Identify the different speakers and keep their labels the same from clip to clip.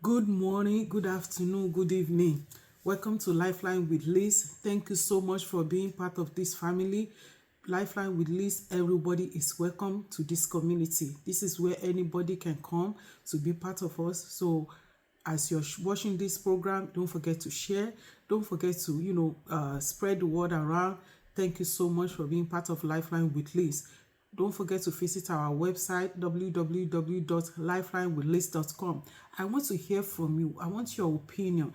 Speaker 1: Good morning, good afternoon, good evening. Welcome to Lifeline with Liz. Thank you so much for being part of this family. Lifeline with Liz, everybody is welcome to this community. This is where anybody can come to be part of us. So as you're watching this program, don't forget to share. Don't forget to, spread the word around. Thank you so much for being part of Lifeline with Liz. Don't forget to visit our website www.lifelinewithliz.com. I want to hear from you. I want your opinion.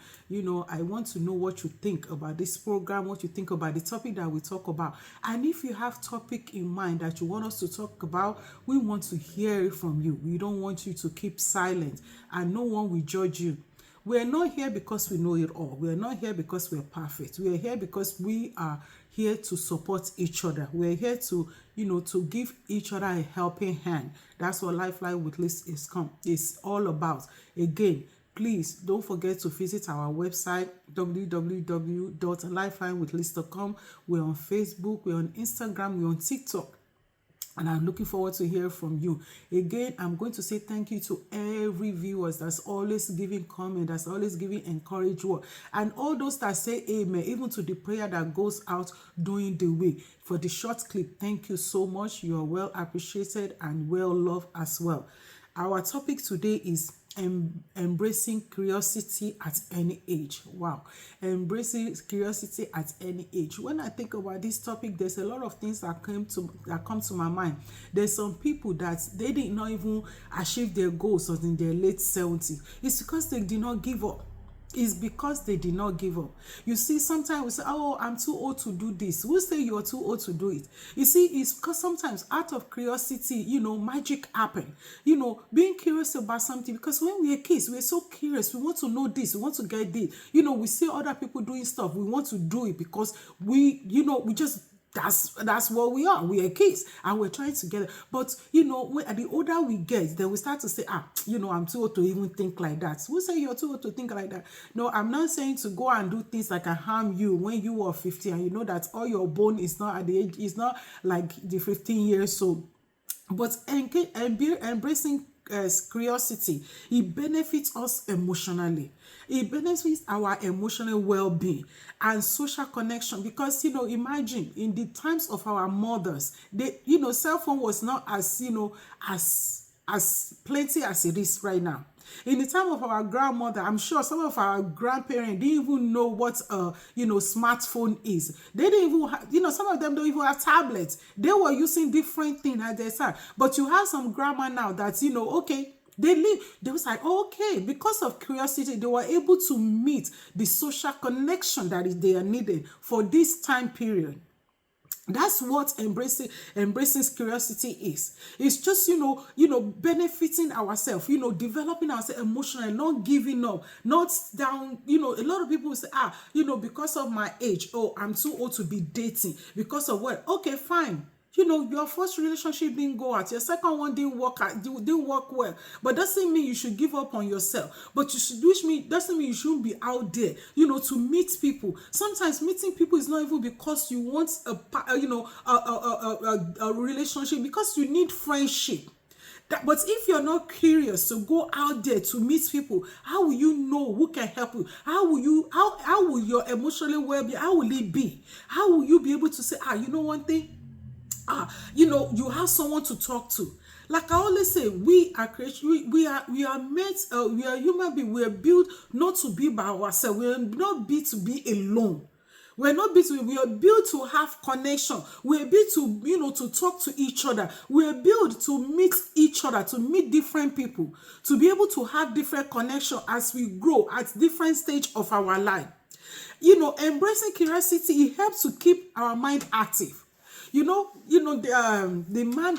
Speaker 1: I want to know what you think about this program, what you think about the topic that we talk about. And if you have topic in mind that you want us to talk about, we want to hear it from you. We don't want you to keep silent, and no one will judge you. We are not here because we know it all. We are not here because we are perfect. We are here because we are here to support each other. We are here to, to give each other a helping hand. That's what Lifeline with Liz is all about. Again, please don't forget to visit our website www.lifelinewithliz.com. We're on Facebook, we're on Instagram, we're on TikTok. And I'm looking forward to hear from you. Again, I'm going to say thank you to every viewers that's always giving comment, that's always giving encouragement word. And all those that say amen, even to the prayer that goes out during the week. For the short clip, thank you so much. You are well appreciated and well loved as well. Our topic today is embracing curiosity at any age. Wow. Embracing curiosity at any age. When I think about this topic, there's a lot of things that come to my mind. There's some people that they did not even achieve their goals until in their late 70s. It's because they did not give up. Is because they did not give up. You see, sometimes we say, oh, I'm too old to do this. Who say you're too old to do it? You see, it's because sometimes out of curiosity, magic happen. Being curious about something, because when we are kids, we're so curious. We want to know this. We want to get this. We see other people doing stuff. We want to do it because we just that's what we are. We are kids and we're trying to get it. But the older we get, then we start to say, I'm too old to even think like that. Who say you're too old to think like that? No, I'm not saying to go and do things that can harm you when you are 50 and you know that all your bone is not at the age, is not like the 15 years old. But embracing curiosity, it benefits us emotionally. It benefits our emotional well-being and social connection, because imagine in the times of our mothers, they cell phone was not as as plenty as it is right now. In the time of our grandmother, I'm sure some of our grandparents didn't even know what smartphone is. They didn't even have, some of them don't even have tablets. They were using different things at their time. But you have some grandma now that okay, they was like, okay, because of curiosity, they were able to meet the social connection that they are needed for this time period. That's what embracing curiosity is. It's just benefiting ourselves, developing ourselves emotionally, not giving up, not down. A lot of people say, because of my age, oh, I'm too old to be dating. Because of what? Okay, fine. Your first relationship didn't go out, your second one didn't work out, didn't work well, but doesn't mean you should give up on yourself. But you should, doesn't mean you shouldn't be out there, to meet people. Sometimes meeting people is not even because you want a relationship, because you need friendship. But if you're not curious to go out there to meet people, how will you know who can help you? How will your emotional well-being, how will it be? How will you be able to say, one thing, you have someone to talk to? Like I always say, we are creation, we are made, we are human beings. We are built not to be by ourselves. We are not built to be alone. We are built to have connection. We are built to, to talk to each other. We are built to meet each other, to meet different people, to be able to have different connection as we grow at different stage of our life. Embracing curiosity, it helps to keep our mind active. The man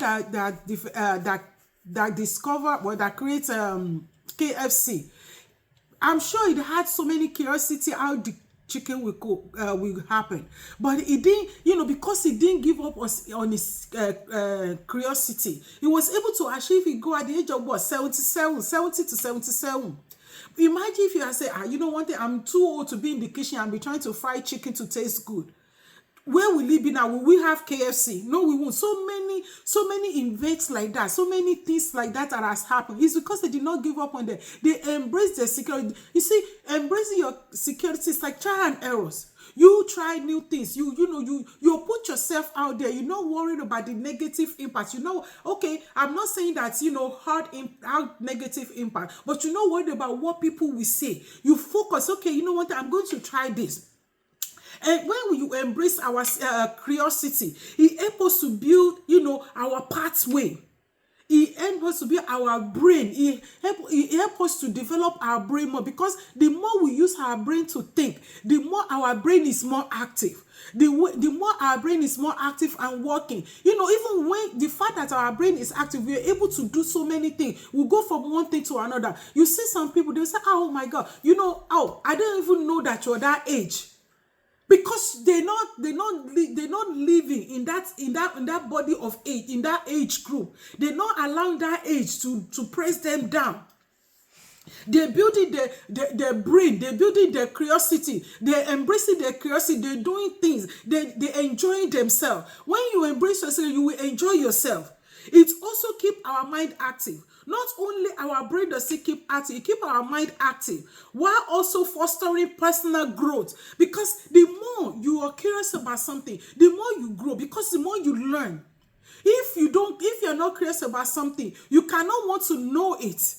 Speaker 1: that discovered, well, that creates KFC. I'm sure it had so many curiosity how the chicken will cook, will happen, but it didn't, because he didn't give up on his curiosity. He was able to achieve it, go at the age of what, 77, 70 to 77. Imagine if you had said, one thing, I'm too old to be in the kitchen and be trying to fry chicken to taste good. where will it be now? Will we have KFC? No, we won't. So many events like that, so many things like that has happened. It's because they did not give up on them. They embrace their security. You see, embracing your security is like trial and errors. You try new things. You put yourself out there. You're not worried about the negative impact. Okay, I'm not saying that hard negative impact, but you're not worried about what people will say. You focus. Okay, you know what? I'm going to try this. And when you embrace our curiosity, it helps us to build, our pathway. It helps us to build our brain. It helps us to develop our brain more, because the more we use our brain to think, the more our brain is more active. The more our brain is more active and working, even when the fact that our brain is active, we are able to do so many things. We go from one thing to another. You see some people, they say, oh my God, I don't even know that you're that age. Because they're not living in that body of age, in that age group. They're not allowing that age to press them down. They're building their brain, they're building their curiosity, they're embracing their curiosity, they're doing things, they're enjoying themselves. When you embrace yourself, you will enjoy yourself. It also keeps our mind active. Not only our brain does it keep active, it keeps our mind active, while also fostering personal growth. Because the more you are curious about something, the more you grow, because the more you learn. If you're not curious about something, you cannot want to know it.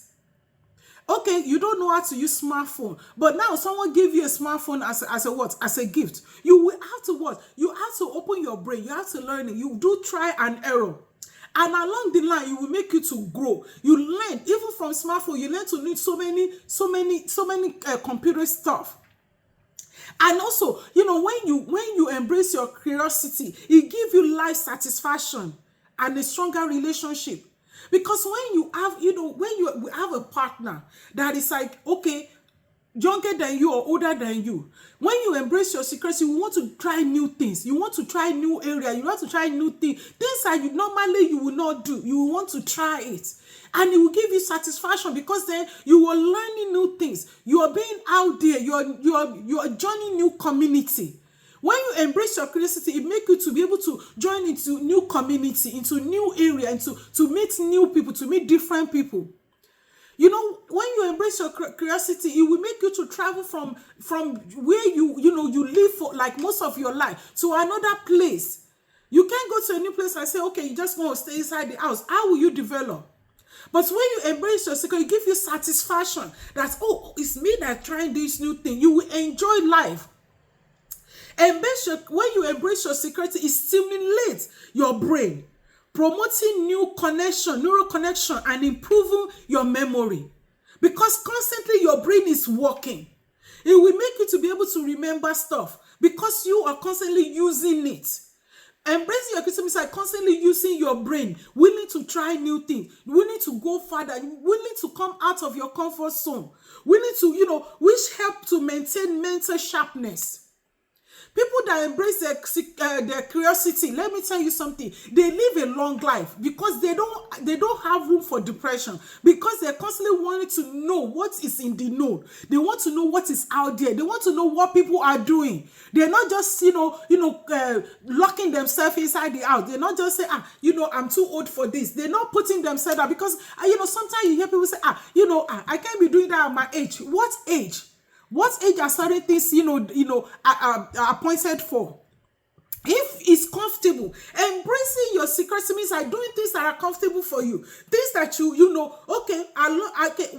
Speaker 1: Okay, you don't know how to use smartphone, but now someone give you a smartphone as a gift. You will have to what? You have to open your brain. You have to learn it. You do try and error. And along the line, it will make you to grow. You learn, even from smartphone, you learn to need so many computer stuff. And also, when you embrace your curiosity, it gives you life satisfaction and a stronger relationship. Because when you have a partner that is like, okay, younger than you or older than you, when you embrace your secrecy, you want to try new things. You want to try new areas. You want to try new things. Things that you will not do. You will want to try it. And it will give you satisfaction, because then you are learning new things. You are being out there. You are joining new community. When you embrace your curiosity, it makes you to be able to join into new community, into new area, and to meet new people, to meet different people. When you embrace your curiosity, it will make you to travel from where you live for like most of your life to another place. You can't go to a new place and say, okay, you just want to stay inside the house. How will you develop? But when you embrace your security, it gives you satisfaction that, oh, it's me that trying this new thing. You will enjoy life. When you embrace your security, it stimulates your brain, promoting neural connection, and improving your memory. Because constantly your brain is working. It will make you to be able to remember stuff, because you are constantly using it. Embracing your curiosity is like constantly using your brain, willing to try new things, willing to go further, willing to come out of your comfort zone, willing to, which help to maintain mental sharpness. People that embrace their curiosity, let me tell you something, they live a long life, because they don't have room for depression, because they're constantly wanting to know what is in the know. They want to know what is out there. They want to know what people are doing. They're not just locking themselves inside the house. They're not just saying, I'm too old for this. They're not putting themselves out, because sometimes you hear people say, I can't be doing that at my age. What age? What age are certain things, are appointed for? If it's comfortable, embracing your secrecy means like doing things that are comfortable for you. Things that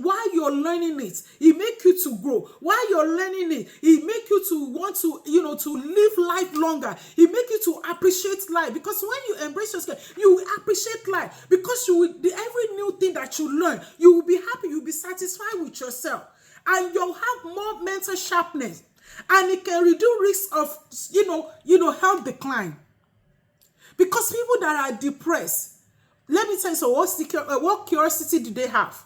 Speaker 1: while you're learning it makes you to grow. While you're learning it makes you to want to, to live life longer. It makes you to appreciate life. Because when you embrace your secrecy, you will appreciate life. Because every new thing that you learn, you will be happy, you'll be satisfied with yourself. And you'll have more mental sharpness. And it can reduce risk of, health decline. Because people that are depressed, let me tell you, so what curiosity do they have?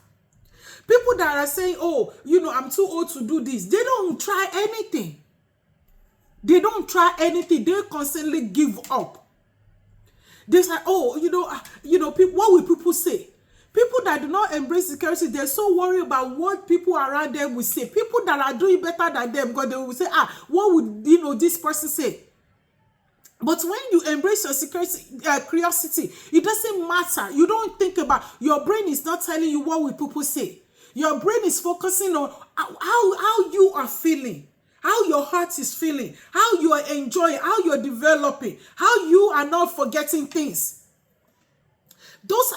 Speaker 1: People that are saying, I'm too old to do this, they don't try anything. They don't try anything. They constantly give up. They say, people, what will people say? People that do not embrace security, they're so worried about what people around them will say. People that are doing better than them, because they will say, what would this person say? But when you embrace your curiosity, it doesn't matter. You don't think about, your brain is not telling you what will people say. Your brain is focusing on how you are feeling, how your heart is feeling, how you are enjoying, how you're developing, how you are not forgetting things. Those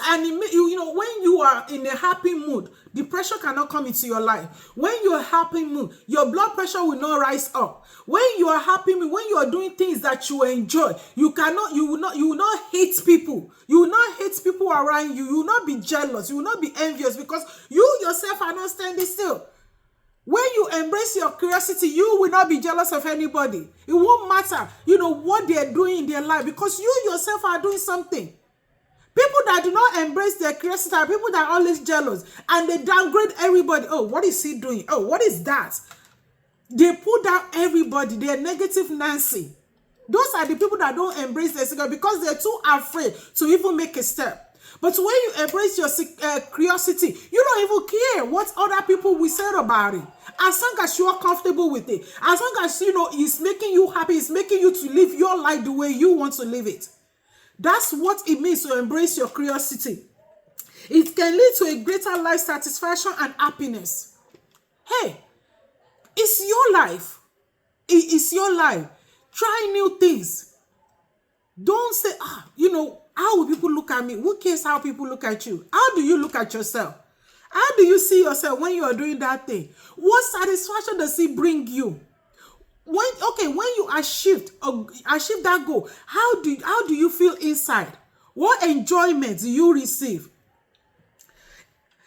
Speaker 1: you know, when you are in a happy mood, depression cannot come into your life. When you're happy mood, your blood pressure will not rise up. When you are happy mood, when you are doing things that you enjoy, you will not hate people. You will not hate people around you. You will not be jealous. You will not be envious, because you yourself are not standing still. When you embrace your curiosity, you will not be jealous of anybody. It won't matter, you know, what they're doing in their life, because you yourself are doing something. People that do not embrace their curiosity are people that are always jealous, and they downgrade everybody. Oh, what is he doing? Oh, what is that? They put down everybody. They're negative Nancy. Those are the people that don't embrace their secret, because they're too afraid to even make a step. But when you embrace your curiosity, you don't even care what other people will say about it. As long as you are comfortable with it, as long as you know it's making you happy, it's making you to live your life the way you want to live it. That's what it means to embrace your curiosity. It can lead to a greater life satisfaction and happiness. Hey, it's your life. It's your life. Try new things. Don't say, you know, how will people look at me? Who cares how people look at you? How do you look at yourself? How do you see yourself when you are doing that thing? What satisfaction does it bring you? When you achieve that goal, how do you feel inside? What enjoyment do you receive?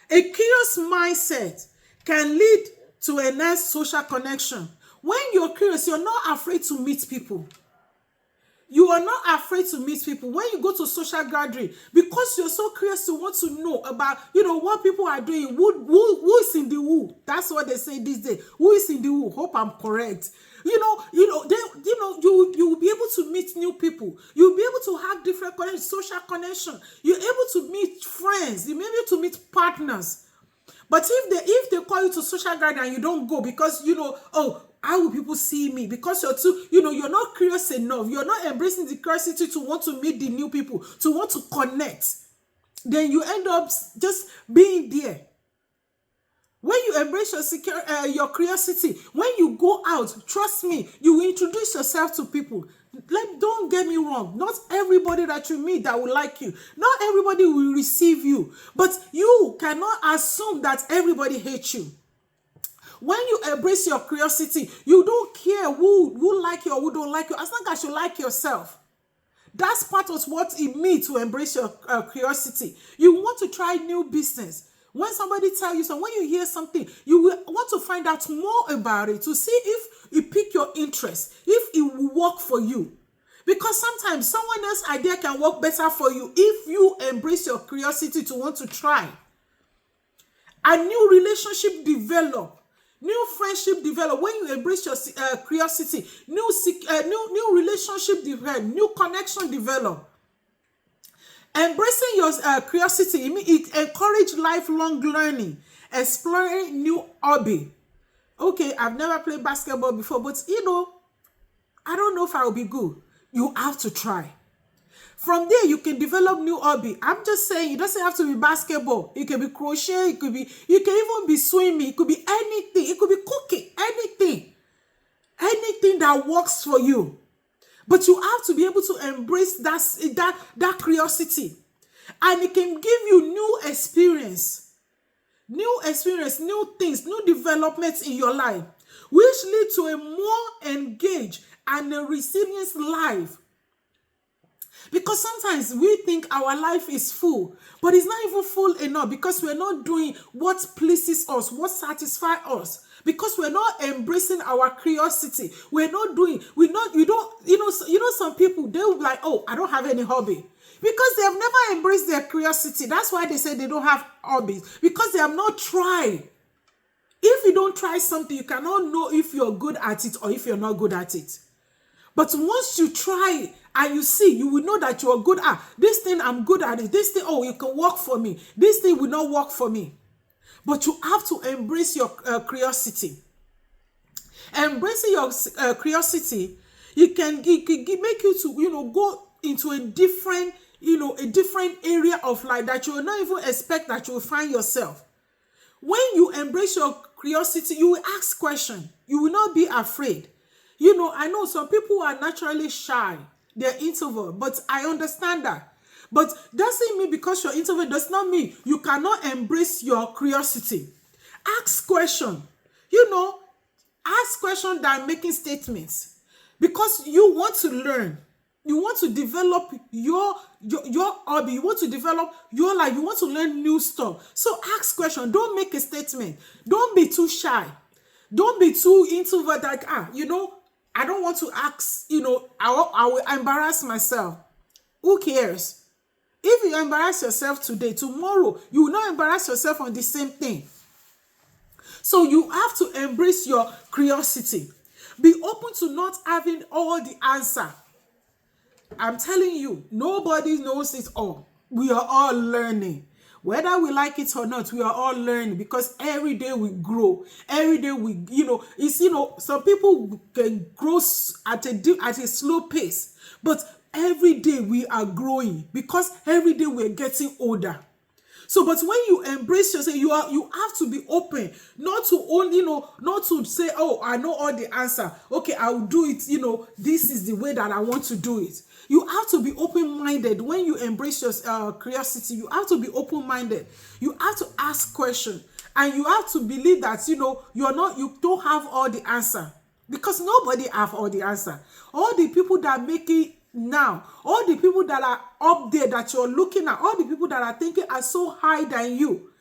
Speaker 1: A curious mindset can lead to enhanced social connection. When you're curious, you're not afraid to meet people. You are not afraid to meet people. When you go to social gathering, because you're so curious to want to know about, you know, what people are doing, who is in the who. That's what they say these days. Who is in the who? Hope I'm correct. You will be able to meet new people. You'll be able to have different social connection. You're able to meet friends. You'll be able to meet partners. But if they call you to social gathering and you don't go because, you know, oh, how will people see me? Because you're not curious enough. You're not embracing the curiosity to want to meet the new people, to want to connect. Then you end up just being there. When you embrace your curiosity, when you go out, trust me, you will introduce yourself to people. Don't get me wrong. Not everybody that you meet that will like you. Not everybody will receive you. But you cannot assume that everybody hates you. When you embrace your curiosity, you don't care who like you or who don't like you, as long as you like yourself. That's part of what it means to embrace your curiosity. You want to try new business. When somebody tells you something, when you hear something, you will want to find out more about it to see if it piques your interest, if it will work for you. Because sometimes someone else's idea can work better for you if you embrace your curiosity to want to try. A new relationship develop. New friendship develop when you embrace your curiosity. New relationship develop. New connection develop. Embracing your curiosity, it encourages lifelong learning, exploring new hobby. Okay, I've never played basketball before, but you know, I don't know if I will be good. You have to try. From there, you can develop new hobby. I'm just saying, it doesn't have to be basketball. It can be crochet. You can even be swimming. It could be anything. It could be cooking. Anything. Anything that works for you. But you have to be able to embrace that curiosity. And it can give you new experience, new things, new developments in your life, which lead to a more engaged and a resilient life. Because sometimes we think our life is full, but it's not even full enough because we're not doing what pleases us, what satisfies us. Because we're not embracing our curiosity. Some people, they will be like, oh, I don't have any hobby. Because they have never embraced their curiosity. That's why they say they don't have hobbies. Because they have not tried. If you don't try something, you cannot know if you're good at it or if you're not good at it. But once you try it and you see, you will know that you are good at this thing. I'm good at it. This thing, oh, it can work for me. This thing will not work for me. But you have to embrace your curiosity. Embracing your curiosity It can make you to, go into a different, a different area of life that you will not even expect that you will find yourself. When you embrace your curiosity, you will ask questions. You will not be afraid. I know some people are naturally shy. They're introvert, but I understand that. But doesn't mean because you're introvert does not mean you cannot embrace your curiosity. Ask question. Ask question than making statements, because you want to learn. You want to develop your hobby. You want to develop your life. You want to learn new stuff. So ask question. Don't make a statement. Don't be too shy. Don't be too introvert. Like, I don't want to ask. I will embarrass myself. Who cares? If you embarrass yourself today, tomorrow you will not embarrass yourself on the same thing. So you have to embrace your curiosity. Be open to not having all the answer. I'm telling you, nobody knows it all. We are all learning. Whether we like it or not, we are all learning, because every day we grow. Every day we, some people can grow at a slow pace, but every day we are growing, because every day we're getting older. So, but when you embrace yourself, you have to be open, not to only, not to say, oh, I know all the answer. Okay, I will do it. This is the way that I want to do it. You have to be open-minded. When you embrace your curiosity, you have to be open-minded. You have to ask questions, and you have to believe that, you don't have all the answer, because nobody have all the answer. All the people that make it now, all the people that are up there that you're looking at, all the people that are thinking are so high than you,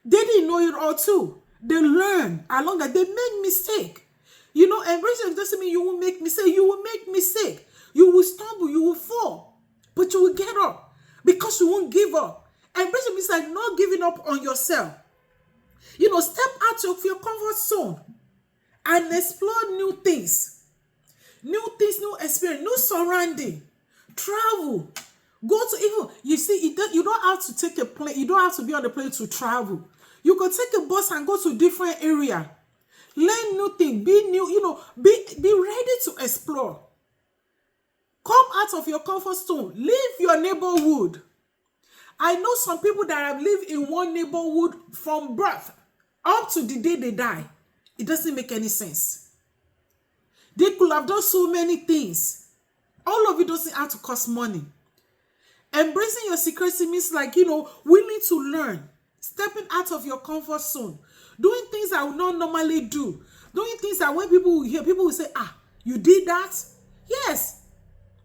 Speaker 1: they didn't know it all too. They learn along that. They make mistake. Embracing doesn't mean you will make mistake. You will make mistake. You will stumble. You will fall, but you will get up, because you won't give up. Embracing means like not giving up on yourself. Step out of your comfort zone and explore new things. New experience, new surrounding. Travel. Go to, even, you don't have to take a plane. You don't have to be on the plane to travel. You can take a bus and go to different area. Learn new things. Be new, be ready to explore. Come out of your comfort zone. Leave your neighborhood. I know some people that have lived in one neighborhood from birth up to the day they die. It doesn't make any sense. They could have done so many things. All of it doesn't have to cost money. Embracing your secrecy means like, willing to learn. Stepping out of your comfort zone. Doing things I would not normally do. Doing things that when people will hear, people will say, you did that? Yes.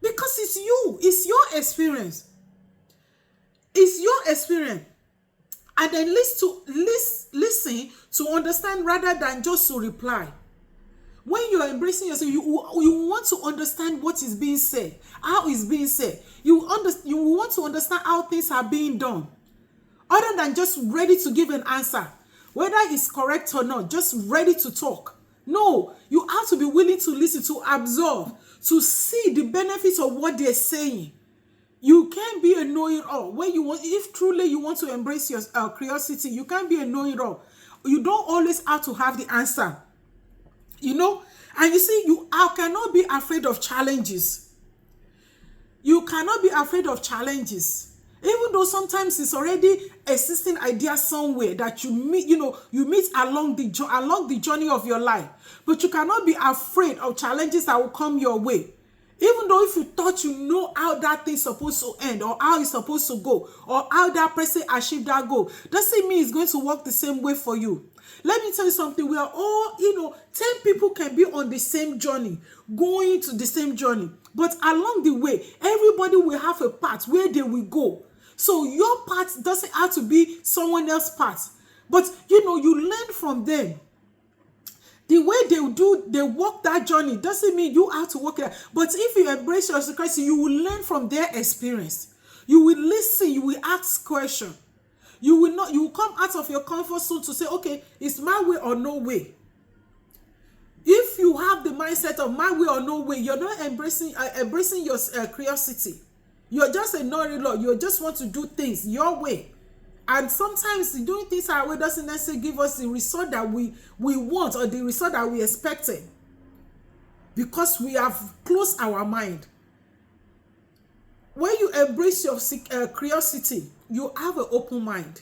Speaker 1: Because it's you. It's your experience. It's your experience. And then listen to understand rather than just to reply. When you are embracing yourself, you want to understand what is being said, how it's being said. You want to understand how things are being done, other than just ready to give an answer, whether it's correct or not, just ready to talk. No, you have to be willing to listen, to absorb, to see the benefits of what they're saying. You can't be a know-it-all. If truly you want to embrace your curiosity, you can't be a know-it-all. You don't always have to have the answer. And you see, you cannot be afraid of challenges. You cannot be afraid of challenges. Even though sometimes it's already existing idea somewhere that you meet, you meet along the journey of your life. But you cannot be afraid of challenges that will come your way. Even though if you thought you know how that thing's supposed to end, or how it's supposed to go, or how that person achieved that goal, doesn't mean it's going to work the same way for you. Let me tell you something. We are all, 10 people can be on the same journey, going to the same journey. But along the way, everybody will have a path where they will go. So your path doesn't have to be someone else's path. But, you learn from them. The way they walk that journey doesn't mean you have to walk it. But if you embrace your secrecy, you will learn from their experience. You will listen. You will ask questions. You will come out of your comfort zone to say, okay, it's my way or no way. If you have the mindset of my way or no way, you're not embracing your curiosity. You're just a know-it-all. You just want to do things your way. And sometimes doing things our way doesn't necessarily give us the result that we want, or the result that we expected. because we have closed our mind. When you embrace your curiosity, you have an open mind.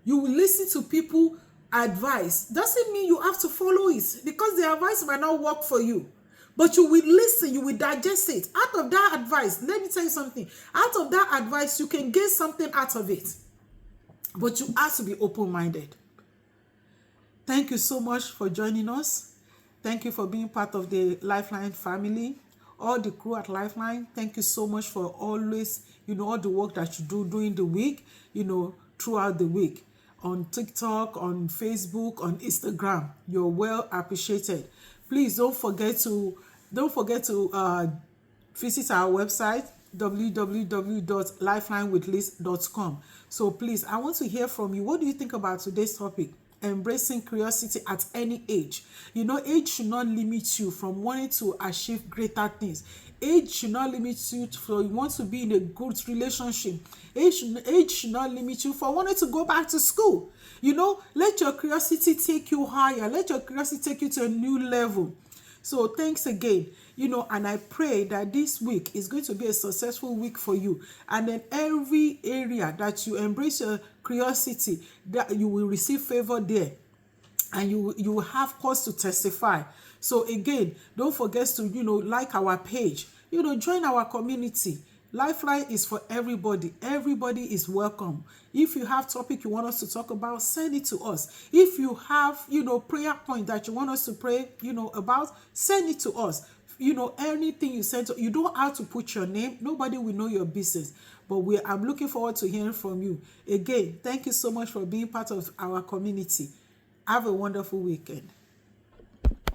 Speaker 1: You will listen to people advice. Doesn't mean you have to follow it, because the advice might not work for you, but you will listen, you will digest it. Out of that advice, let me tell you something, out of that advice you can get something out of it, but you have to be open-minded. Thank you so much for joining us. Thank you for being part of the Lifeline family. All the crew at Lifeline, thank you so much for always, all the work that you do during the week, throughout the week, on TikTok, on Facebook, on Instagram. You're well appreciated. Please don't forget to visit our website, www.lifelinewithliz.com. So please, I want to hear from you. What do you think about today's topic? Embracing curiosity at any age. Age should not limit you from wanting to achieve greater things. Age should not limit you for you want to be in a good relationship. Age should not limit you for wanting to go back to school. Let your curiosity take you higher. Let your curiosity take you to a new level. So thanks again. And I pray that this week is going to be a successful week for you. And then every area that you embrace your curiosity, that you will receive favor there. And you will have cause to testify. So again, don't forget to, like our page. Join our community. Lifeline is for everybody. Everybody is welcome. If you have topic you want us to talk about, send it to us. If you have, prayer point that you want us to pray, about, send it to us. Anything you send, you don't have to put your name. Nobody will know your business. But I'm looking forward to hearing from you. Again, thank you so much for being part of our community. Have a wonderful weekend.